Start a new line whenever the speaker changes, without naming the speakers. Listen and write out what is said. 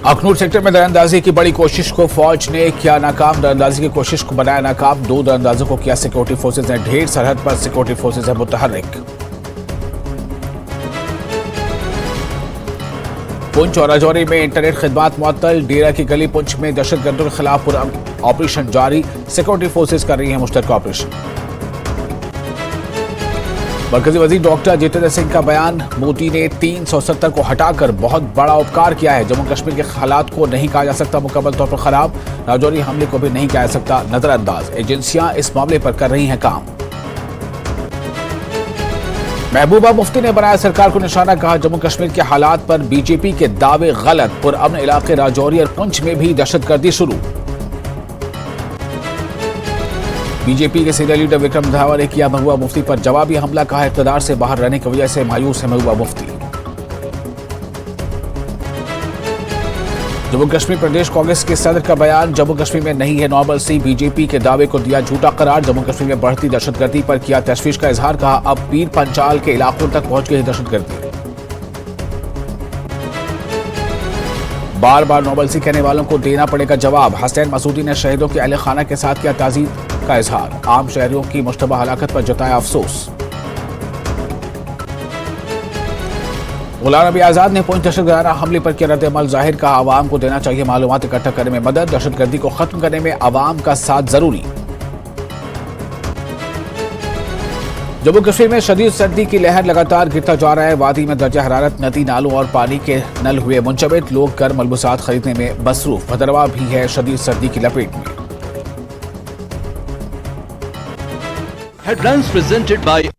Akhnoor sector में दरअंदाजी की बड़ी कोशिश को फौज ने किया नाकाम। दरअंदाजी की कोशिश को बनाया नाकाम। 2 दरअंदाजों को किया सिक्योरिटी फोर्सेज ने ढेर। सरहद पर सिक्योरिटी फोर्सेज है मुतहर्रिक। पुंछ और राजौरी में इंटरनेट खिदमात मुअत्तल। डेरा की गली पुंछ में दहशतगर्दों के खिलाफ ऑपरेशन जारी। सिक्योरिटी फोर्सेज कर रही है मुश्तरका ऑपरेशन। मरकजी वजीर डॉक्टर जितेंद्र सिंह का बयान। मोदी ने 370 को हटाकर बहुत बड़ा उपकार किया है। जम्मू कश्मीर के हालात को नहीं कहा जा सकता मुकम्मल तौर पर खराब। राजौरी हमले को भी नहीं कहा जा सकता नजरअंदाज। एजेंसियां इस मामले पर कर रही हैं काम। महबूबा मुफ्ती ने बनाया सरकार को निशाना। कहा जम्मू कश्मीर के हालात पर बीजेपी के दावे गलत। पुरअमन इलाके राजौरी और पुंछ में भी दहशतगर्दी शुरू। बीजेपी के सीनियर लीडर विक्रम रंधावा ने किया महबूबा मुफ्ती पर जवाबी हमला। कहा इक़्तिदार से बाहर रहने की वजह से मायूस है महबूबा मुफ्ती। जम्मू कश्मीर प्रदेश कांग्रेस के सदर का बयान। जम्मू कश्मीर में नहीं है नॉर्मलसी। बीजेपी के दावे को दिया झूठा करार। जम्मू कश्मीर में बढ़ती दहशतगर्दी पर किया तशवीश का इजहार। कहा अब पीर पंचाल के इलाकों तक पहुंच गई दहशतगर्दी। बार बार नॉर्मलसी कहने वालों को देना पड़ेगा जवाब। हसनैन मसूदी ने शहीदों के अहले खाना के साथ किया ताज़ीब का इजहार। आम शहरियों की मुश्तबा हलाकत पर जताया अफसोस। गुलाम नबी आजाद ने पुंछ दहशतगर्दाना हमले पर किया रद्द-ए-अमल जाहिर। कहा आवाम को देना चाहिए मालूमात इकट्ठा करने में मदद। दहशतगर्दी को खत्म करने में आवाम का साथ जरूरी। जम्मू कश्मीर में शदीद सर्दी की लहर लगातार गिरता जा रहा है। वादी में दर्जा हरारत, नदी नालों और पानी के नल हुए मुंजमद। लोग घर मलबूसात खरीदने में मसरूफ। भदरवा भी है शदीद सर्दी की लपेट में।
Headlines presented by